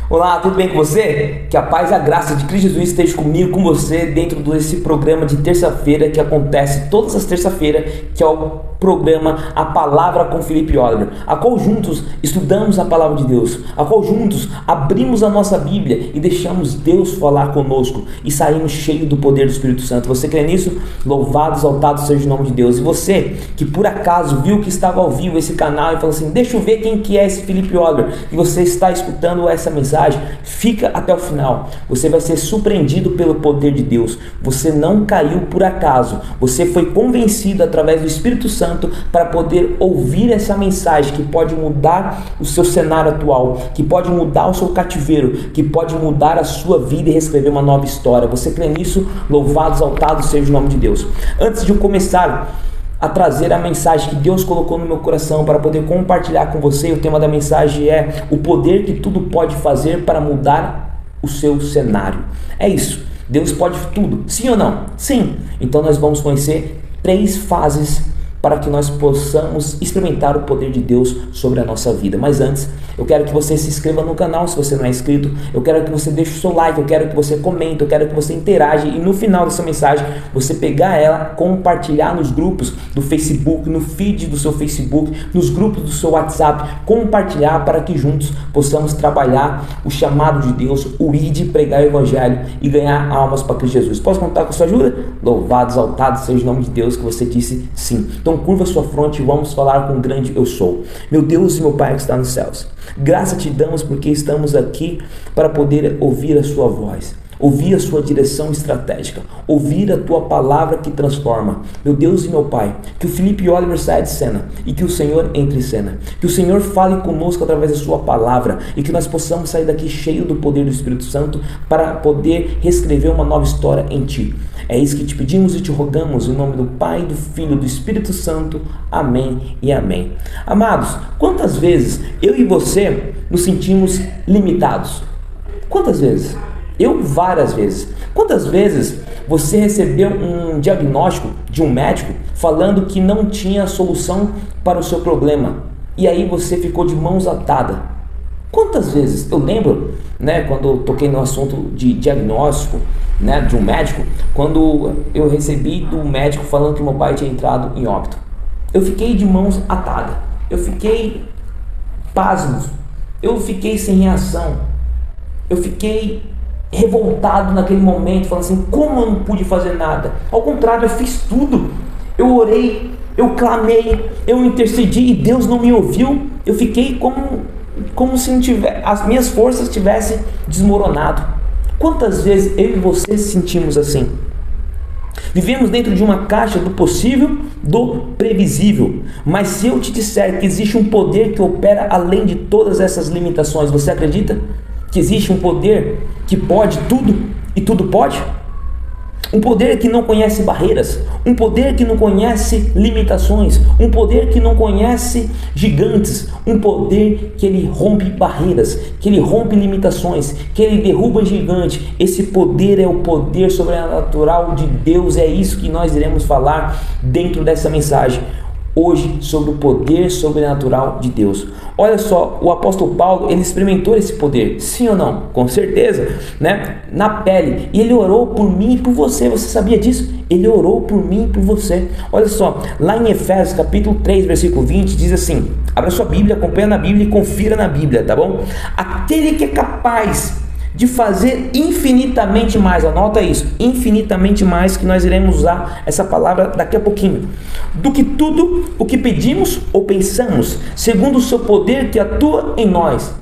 Olá, tudo bem com você? Que a paz e a graça de Cristo Jesus esteja comigo, com você, dentro desse programa de terça-feira que acontece todas as terças-feiras, que é o programa A Palavra com Felipe Oliver, a qual juntos estudamos a Palavra de Deus, a qual juntos abrimos a nossa Bíblia e deixamos Deus falar conosco e saímos cheios do poder do Espírito Santo. Você crê nisso? Louvado, exaltado seja o nome de Deus. E você que por acaso viu que estava ao vivo esse canal e falou assim, deixa eu ver quem que é esse Felipe Oliver, e você está escutando essa mensagem, fica até o final. Você vai ser surpreendido pelo poder de Deus. Você não caiu por acaso, você foi convencido através do Espírito Santo para poder ouvir essa mensagem que pode mudar o seu cenário atual, que pode mudar o seu cativeiro, que pode mudar a sua vida e reescrever uma nova história. Você crê nisso? Louvado, exaltado seja o nome de Deus. Antes de eu começar a trazer a mensagem que Deus colocou no meu coração para poder compartilhar com você, o tema da mensagem é o poder que tudo pode fazer para mudar o seu cenário. É isso, Deus pode tudo, sim ou não? Sim. Então nós vamos conhecer 3 fases para que nós possamos experimentar o poder de Deus sobre a nossa vida. Mas antes, eu quero que você se inscreva no canal se você não é inscrito, eu quero que você deixe o seu like, eu quero que você comente, eu quero que você interage e no final dessa mensagem, você pegar ela, compartilhar nos grupos do Facebook, no feed do seu Facebook, nos grupos do seu WhatsApp, compartilhar para que juntos possamos trabalhar o chamado de Deus, o ID, pregar o Evangelho e ganhar almas para Cristo Jesus. Posso contar com a sua ajuda? Louvado, exaltado seja o nome de Deus que você disse sim. Então curva sua fronte e vamos falar com o grande eu sou. Meu Deus e meu Pai que está nos céus, graça te damos porque estamos aqui para poder ouvir a sua voz, ouvir a sua direção estratégica, ouvir a tua palavra que transforma. Meu Deus e meu Pai, que o Felipe Oliver saia de cena e que o Senhor entre em cena, que o Senhor fale conosco através da sua palavra e que nós possamos sair daqui cheio do poder do Espírito Santo para poder reescrever uma nova história em Ti. É isso que te pedimos e te rogamos, em nome do Pai, do Filho e do Espírito Santo. Amém e amém. Amados, quantas vezes eu e você nos sentimos limitados? Quantas vezes? Eu várias vezes. Quantas vezes você recebeu um diagnóstico de um médico falando que não tinha solução para o seu problema e aí você ficou de mãos atadas? Quantas vezes? Eu lembro, quando eu toquei no assunto de diagnóstico, de um médico, quando eu recebi do médico falando que meu pai tinha entrado em óbito. Eu fiquei de mãos atadas, eu fiquei pasmo, eu fiquei sem reação, eu fiquei revoltado naquele momento, falando assim, como eu não pude fazer nada? Ao contrário, eu fiz tudo, eu orei, eu clamei, eu intercedi e Deus não me ouviu. Eu fiquei como se as minhas forças tivessem desmoronado. Quantas vezes eu e você sentimos assim? Vivemos dentro de uma caixa do possível, do previsível. Mas se eu te disser que existe um poder que opera além de todas essas limitações, você acredita? Que existe um poder que pode tudo e tudo pode? Um poder que não conhece barreiras, um poder que não conhece limitações, um poder que não conhece gigantes, um poder que ele rompe barreiras, que ele rompe limitações, que ele derruba gigante. Esse poder é o poder sobrenatural de Deus. É isso que nós iremos falar dentro dessa mensagem hoje, sobre o poder sobrenatural de Deus. Olha só, o apóstolo Paulo, ele experimentou esse poder, sim ou não? Com certeza, na pele, e ele orou por mim e por você. Você sabia disso? Ele orou por mim e por você. Olha só, lá em Efésios capítulo 3, versículo 20, diz assim, abra sua Bíblia, acompanha na Bíblia e confira na Bíblia, tá bom? Aquele que é capaz de fazer infinitamente mais, anota isso, infinitamente mais, que nós iremos usar essa palavra daqui a pouquinho, do que tudo o que pedimos ou pensamos, segundo o seu poder que atua em nós.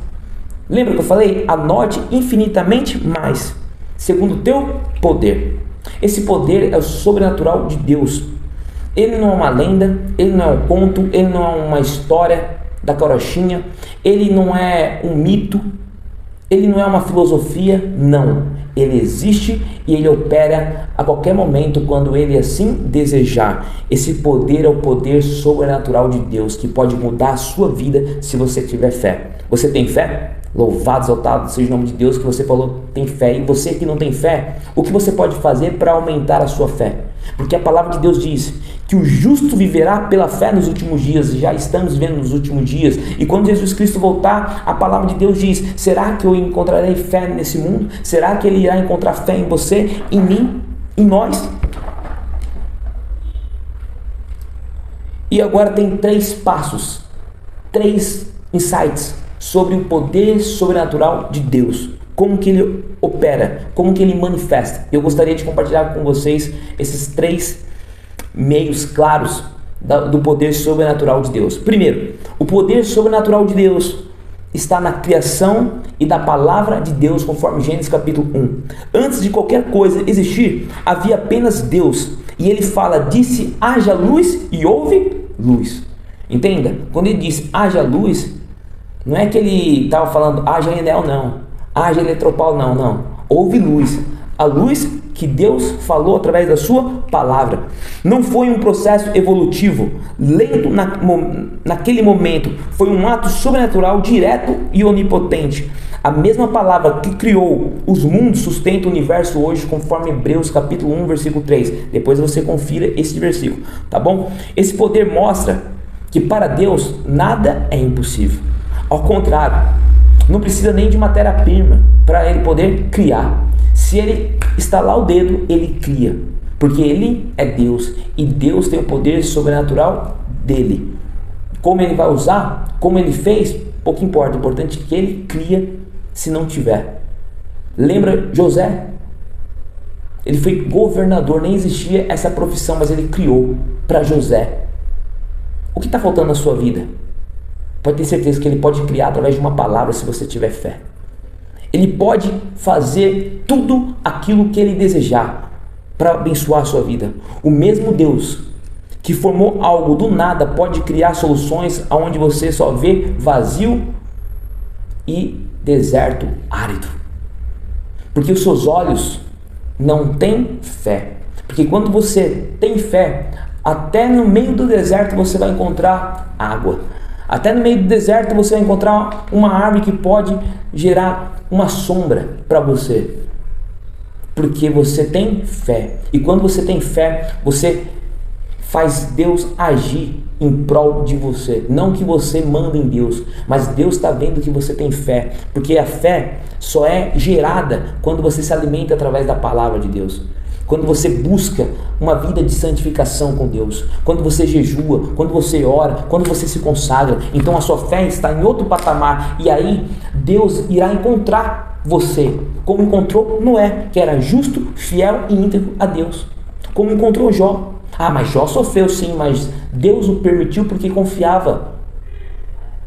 Lembra que eu falei? Anote infinitamente mais, segundo o teu poder. Esse poder é o sobrenatural de Deus. Ele não é uma lenda, ele não é um conto, ele não é uma história da carochinha, ele não é um mito, ele não é uma filosofia, não. Ele existe e ele opera a qualquer momento quando ele assim desejar. Esse poder é o poder sobrenatural de Deus que pode mudar a sua vida se você tiver fé. Você tem fé? Louvado, exaltado seja o nome de Deus que você falou tem fé. E você que não tem fé, o que você pode fazer para aumentar a sua fé? Porque a palavra de Deus diz que o justo viverá pela fé nos últimos dias, e já estamos vivendo nos últimos dias. E quando Jesus Cristo voltar, a palavra de Deus diz: será que eu encontrarei fé nesse mundo? Será que Ele irá encontrar fé em você, em mim, em nós? E agora tem 3 passos, 3 insights sobre o poder sobrenatural de Deus. Como que Ele opera, como que Ele manifesta. Eu gostaria de compartilhar com vocês esses 3 meios claros do poder sobrenatural de Deus. Primeiro, o poder sobrenatural de Deus está na criação e da palavra de Deus, conforme Gênesis capítulo 1. Antes de qualquer coisa existir, havia apenas Deus. E Ele fala: disse haja luz e houve luz. Entenda, quando Ele diz haja luz, não é que Ele estava falando haja Enel, não. Haja Eletropaulo, não. Houve luz. A luz que Deus falou através da sua palavra. Não foi um processo evolutivo lento naquele momento. Foi um ato sobrenatural, direto e onipotente. A mesma palavra que criou os mundos sustenta o universo hoje, conforme Hebreus capítulo 1, versículo 3. Depois você confira esse versículo, tá bom? Esse poder mostra que para Deus nada é impossível. Ao contrário, não precisa nem de matéria-prima para Ele poder criar. Se Ele estalar o dedo, Ele cria, porque Ele é Deus, e Deus tem o poder sobrenatural dele. Como Ele vai usar, como Ele fez, pouco importa. O importante é que Ele cria, se não tiver. Lembra José? Ele foi governador, nem existia essa profissão, mas Ele criou para José. O que está faltando na sua vida? Pode ter certeza que Ele pode criar através de uma palavra, se você tiver fé. Ele pode fazer tudo aquilo que Ele desejar para abençoar a sua vida. O mesmo Deus que formou algo do nada pode criar soluções onde você só vê vazio e deserto árido. Porque os seus olhos não têm fé. Porque quando você tem fé, até no meio do deserto você vai encontrar água. Até no meio do deserto você vai encontrar uma árvore que pode gerar uma sombra para você. Porque você tem fé. E quando você tem fé, você faz Deus agir em prol de você. Não que você manda em Deus, mas Deus está vendo que você tem fé. Porque a fé só é gerada quando você se alimenta através da palavra de Deus. Quando você busca uma vida de santificação com Deus, quando você jejua, quando você ora, quando você se consagra, então a sua fé está em outro patamar, e aí Deus irá encontrar você, como encontrou Noé, que era justo, fiel e íntegro a Deus, como encontrou Jó. Mas Jó sofreu sim, mas Deus o permitiu porque confiava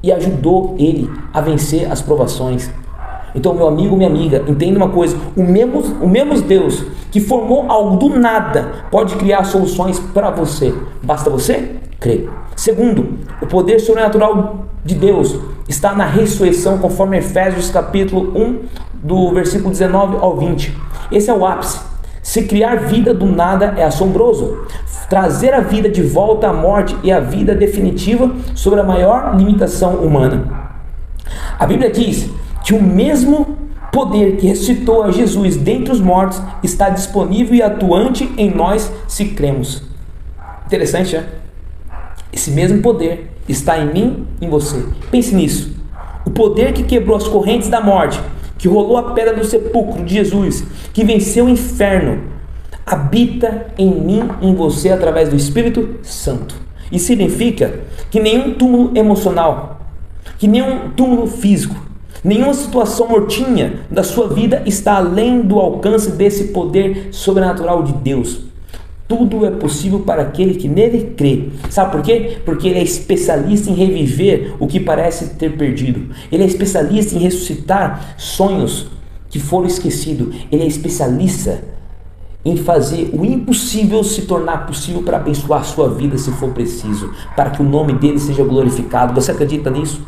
e ajudou ele a vencer as provações. Então, meu amigo, minha amiga, entenda uma coisa: o mesmo Deus que formou algo do nada pode criar soluções para você. Basta você crer. Segundo, o poder sobrenatural de Deus está na ressurreição, conforme Efésios capítulo 1, do versículo 19 ao 20. Esse é o ápice. Se criar vida do nada é assombroso. Trazer a vida de volta à morte e a vida definitiva sobre a maior limitação humana. A Bíblia diz que o mesmo poder que ressuscitou a Jesus dentre os mortos está disponível e atuante em nós se cremos. Interessante, né? Esse mesmo poder está em mim, em você. Pense nisso. O poder que quebrou as correntes da morte, que rolou a pedra do sepulcro de Jesus, que venceu o inferno, habita em mim, em você, através do Espírito Santo. Isso significa que nenhum túmulo emocional, que nenhum túmulo físico, nenhuma situação mortinha da sua vida está além do alcance desse poder sobrenatural de Deus. Tudo é possível para aquele que nele crê. Sabe por quê? Porque Ele é especialista em reviver o que parece ter perdido. Ele é especialista em ressuscitar sonhos que foram esquecidos. Ele é especialista em fazer o impossível se tornar possível para abençoar a sua vida, se for preciso, para que o nome dele seja glorificado. Você acredita nisso?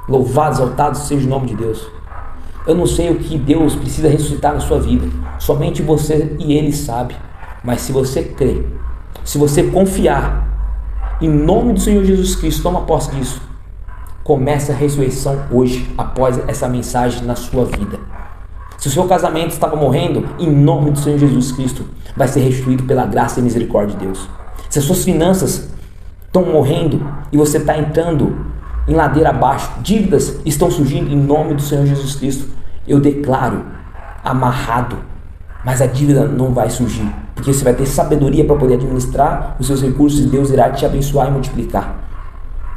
Louvado, exaltado seja o nome de Deus. Eu não sei o que Deus precisa ressuscitar na sua vida. Somente você e Ele sabe. Mas se você crer, se você confiar, em nome do Senhor Jesus Cristo, toma posse disso. Começa a ressurreição hoje, após essa mensagem na sua vida. Se o seu casamento estava morrendo, em nome do Senhor Jesus Cristo, vai ser restituído pela graça e misericórdia de Deus. Se as suas finanças estão morrendo e você está entrando em ladeira abaixo, dívidas estão surgindo, em nome do Senhor Jesus Cristo, eu declaro amarrado, mas a dívida não vai surgir, porque você vai ter sabedoria para poder administrar os seus recursos e Deus irá te abençoar e multiplicar.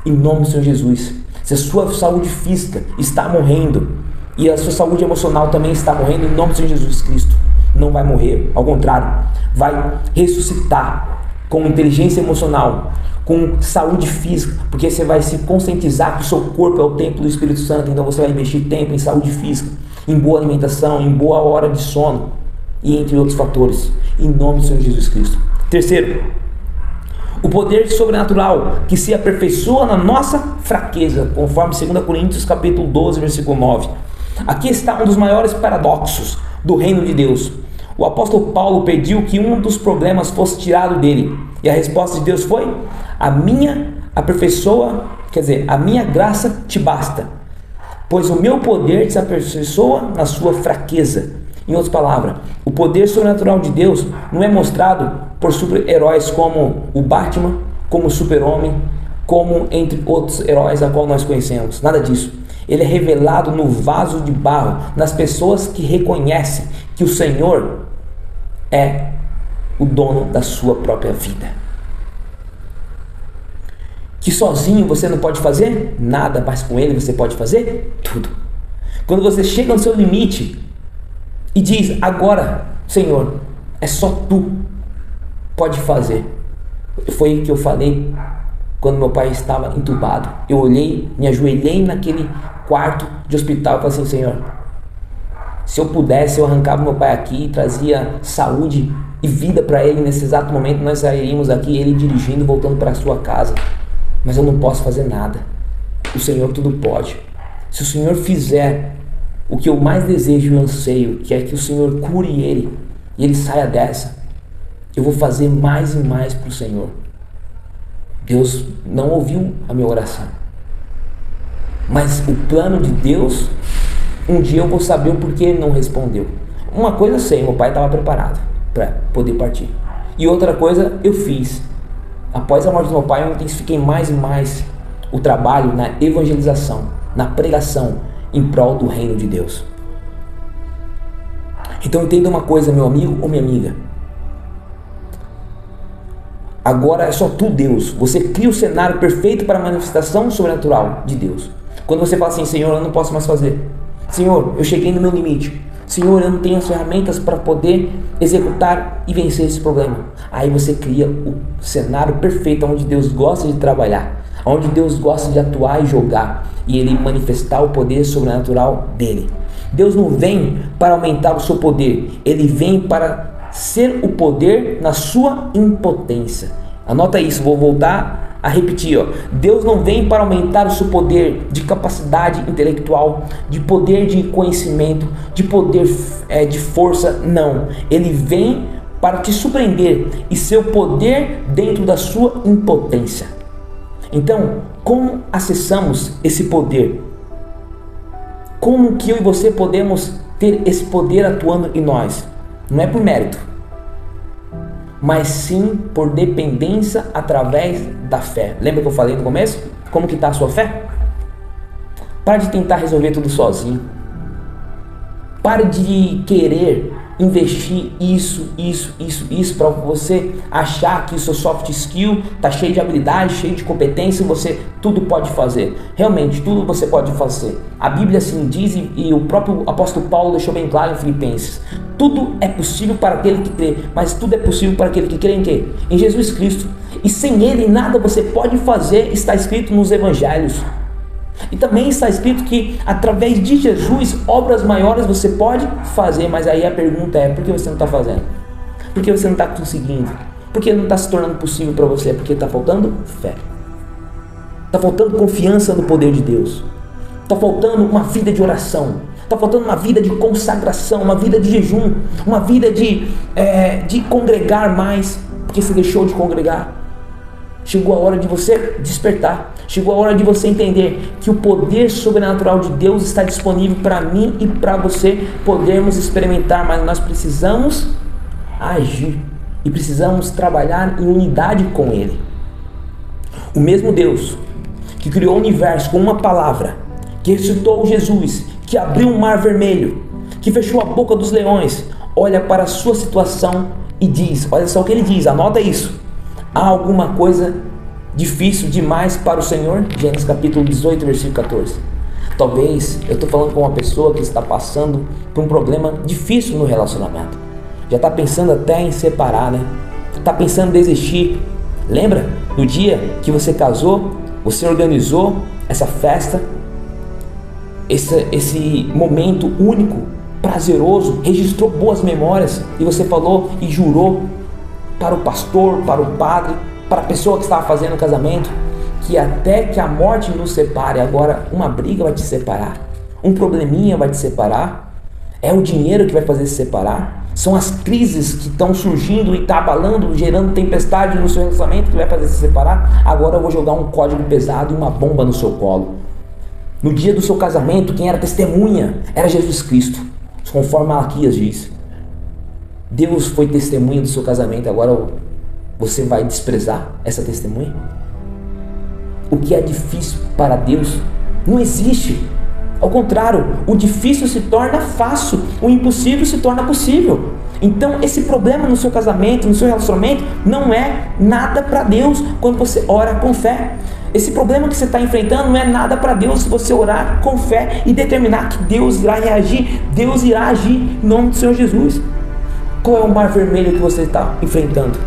Em nome do Senhor Jesus. Se a sua saúde física está morrendo e a sua saúde emocional também está morrendo, em nome do Senhor Jesus Cristo, não vai morrer, ao contrário, vai ressuscitar com inteligência emocional, com saúde física, porque você vai se conscientizar que o seu corpo é o templo do Espírito Santo, então você vai investir tempo em saúde física, em boa alimentação, em boa hora de sono e entre outros fatores, em nome do Senhor Jesus Cristo. Terceiro, o poder sobrenatural que se aperfeiçoa na nossa fraqueza, conforme 2 Coríntios capítulo 12, versículo 9. Aqui está um dos maiores paradoxos do reino de Deus. O apóstolo Paulo pediu que um dos problemas fosse tirado dele, e a resposta de Deus foi: a minha graça te basta, pois o meu poder se aperfeiçoa na sua fraqueza. Em outras palavras, o poder sobrenatural de Deus não é mostrado por super-heróis como o Batman, como o Super-Homem, como entre outros heróis a qual nós conhecemos. Nada disso. Ele é revelado no vaso de barro, nas pessoas que reconhecem que o Senhor é o dono da sua própria vida. Que sozinho você não pode fazer nada, mas com Ele você pode fazer tudo. Quando você chega no seu limite e diz: agora, Senhor, é só Tu pode fazer. Foi o que eu falei quando meu pai estava entubado. Eu olhei, me ajoelhei naquele quarto de hospital e falei assim: Senhor, se eu pudesse, eu arrancava meu pai aqui e trazia saúde e vida para ele. Nesse exato momento nós sairíamos aqui, ele dirigindo, voltando para a sua casa. Mas eu não posso fazer nada. O Senhor tudo pode. Se o Senhor fizer o que eu mais desejo e anseio, que é que o Senhor cure ele e ele saia dessa, eu vou fazer mais e mais para o Senhor. Deus não ouviu a minha oração, mas o plano de Deus, um dia eu vou saber o porquê Ele não respondeu. Uma coisa eu sei, meu pai estava preparado para poder partir, e outra coisa eu fiz. Após a morte do meu pai, eu intensifiquei mais e mais o trabalho na evangelização, na pregação em prol do reino de Deus. Então entenda uma coisa, meu amigo ou minha amiga: agora é só Tu, Deus. Você cria o cenário perfeito para a manifestação sobrenatural de Deus. Quando você fala assim: Senhor, eu não posso mais fazer. Senhor, eu cheguei no meu limite. Senhor, eu não tenho as ferramentas para poder executar e vencer esse problema. Aí você cria o cenário perfeito onde Deus gosta de trabalhar, onde Deus gosta de atuar e jogar, e Ele manifestar o poder sobrenatural dEle. Deus não vem para aumentar o seu poder, Ele vem para ser o poder na sua impotência. Anota isso, vou voltar a repetir, Deus não vem para aumentar o seu poder de capacidade intelectual, de poder de conhecimento, de poder de força, não. Ele vem para te surpreender e ser o poder dentro da sua impotência. Então, como acessamos esse poder? Como que eu e você podemos ter esse poder atuando em nós? Não é por mérito, mas sim por dependência através da fé. Lembra que eu falei no começo? Como que está a sua fé? Pare de tentar resolver tudo sozinho. Pare de querer investir isso para você achar que o seu soft skill está cheio de habilidade, cheio de competência e você tudo pode fazer. Realmente, tudo você pode fazer. A Bíblia assim diz, e o próprio apóstolo Paulo deixou bem claro em Filipenses: tudo é possível para aquele que crê, mas tudo é possível para aquele que crê em quê? Em Jesus Cristo. E sem Ele nada você pode fazer, está escrito nos Evangelhos. E também está escrito que através de Jesus, obras maiores você pode fazer. Mas aí a pergunta é: por que você não está fazendo? Por que você não está conseguindo? Por que não está se tornando possível para você? Porque está faltando fé, está faltando confiança no poder de Deus, está faltando uma vida de oração, está faltando uma vida de consagração, uma vida de jejum, uma vida de congregar mais, porque você deixou de congregar. Chegou a hora de você despertar. Chegou a hora de você entender que o poder sobrenatural de Deus está disponível para mim e para você podermos experimentar, mas nós precisamos agir e precisamos trabalhar em unidade com Ele. O mesmo Deus que criou o universo com uma palavra, que ressuscitou Jesus, que abriu um mar vermelho, que fechou a boca dos leões, olha para a sua situação e diz, olha só o que Ele diz, anota isso: há alguma coisa difícil demais para o Senhor? Gênesis capítulo 18, versículo 14. Talvez eu estou falando com uma pessoa que está passando por um problema difícil no relacionamento. Já está pensando até em separar, né? Está pensando em desistir. Lembra do dia que você casou? Você organizou essa festa, esse momento único, prazeroso, registrou boas memórias e você falou e jurou para o pastor, para o padre, para a pessoa que estava fazendo o casamento, que até que a morte nos separe. Agora uma briga vai te separar, um probleminha vai te separar, é o dinheiro que vai fazer se separar, são as crises que estão surgindo e está abalando, gerando tempestade no seu relacionamento que vai fazer se separar. Agora eu vou jogar um código pesado e uma bomba no seu colo. No dia do seu casamento, quem era testemunha era Jesus Cristo, conforme Malaquias diz. Deus foi testemunha do seu casamento, agora você vai desprezar essa testemunha? O que é difícil para Deus não existe. Ao contrário, o difícil se torna fácil, o impossível se torna possível. Então esse problema no seu casamento, no seu relacionamento, não é nada para Deus quando você ora com fé. Esse problema que você está enfrentando não é nada para Deus se você orar com fé e determinar que Deus irá reagir, Deus irá agir em nome do Senhor Jesus. Qual é o mar vermelho que você está enfrentando?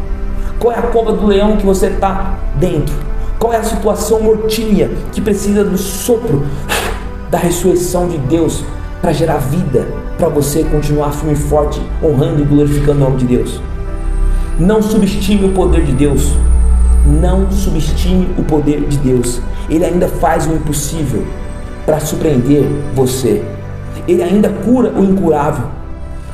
Qual é a cova do leão que você está dentro? Qual é a situação mortinha que precisa do sopro da ressurreição de Deus para gerar vida, para você continuar firme e forte, honrando e glorificando o nome de Deus? Não subestime o poder de Deus. Não subestime o poder de Deus. Ele ainda faz o impossível para surpreender você. Ele ainda cura o incurável.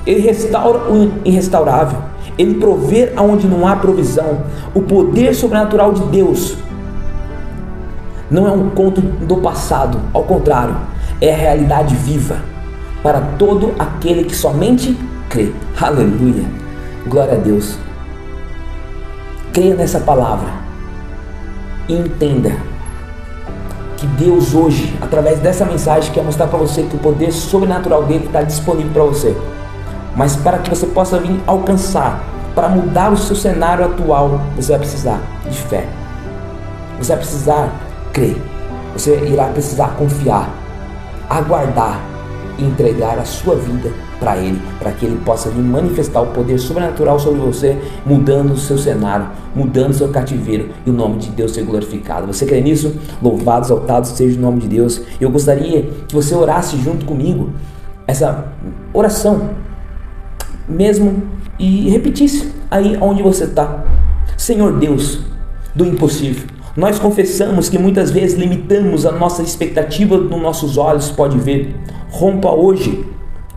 Ele restaura o irrestaurável. Ele provê aonde não há provisão. O poder sobrenatural de Deus não é um conto do passado. Ao contrário, é a realidade viva para todo aquele que somente crê. Aleluia. Glória a Deus. Creia nessa palavra e entenda que Deus hoje, através dessa mensagem, quer mostrar para você que o poder sobrenatural dele está disponível para você. Mas para que você possa vir alcançar, para mudar o seu cenário atual, você vai precisar de fé. Você vai precisar crer. Você irá precisar confiar, aguardar e entregar a sua vida para Ele, para que Ele possa vir manifestar o poder sobrenatural sobre você, mudando o seu cenário, mudando o seu cativeiro e o nome de Deus ser glorificado. Você crê nisso? Louvado, exaltado seja o nome de Deus. Eu gostaria que você orasse junto comigo essa oração mesmo e repetisse aí onde você está. Senhor Deus do impossível, nós confessamos que muitas vezes limitamos a nossa expectativa dos nossos olhos pode ver. Rompa hoje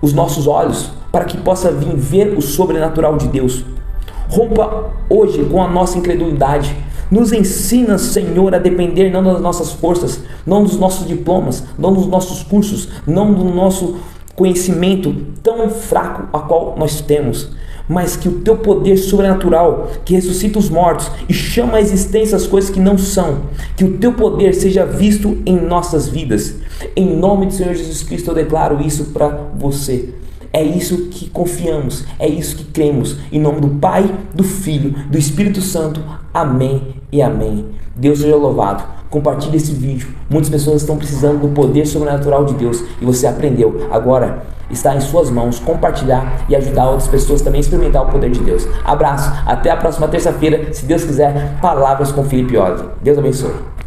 os nossos olhos para que possa vir ver o sobrenatural de Deus. Rompa hoje com a nossa incredulidade. Nos ensina, Senhor, a depender não das nossas forças, não dos nossos diplomas, não dos nossos cursos, não do nosso conhecimento tão fraco a qual nós temos, mas que o teu poder sobrenatural, que ressuscita os mortos e chama à existência as coisas que não são, que o teu poder seja visto em nossas vidas. Em nome do Senhor Jesus Cristo eu declaro isso para você. É isso que confiamos, é isso que cremos. Em nome do Pai, do Filho, do Espírito Santo. Amém e amém. Deus seja louvado. Compartilhe esse vídeo. Muitas pessoas estão precisando do poder sobrenatural de Deus e você aprendeu. Agora está em suas mãos compartilhar e ajudar outras pessoas também a experimentar o poder de Deus. Abraço, até a próxima terça-feira, se Deus quiser. Palavras com Felipe Oliver. Deus abençoe.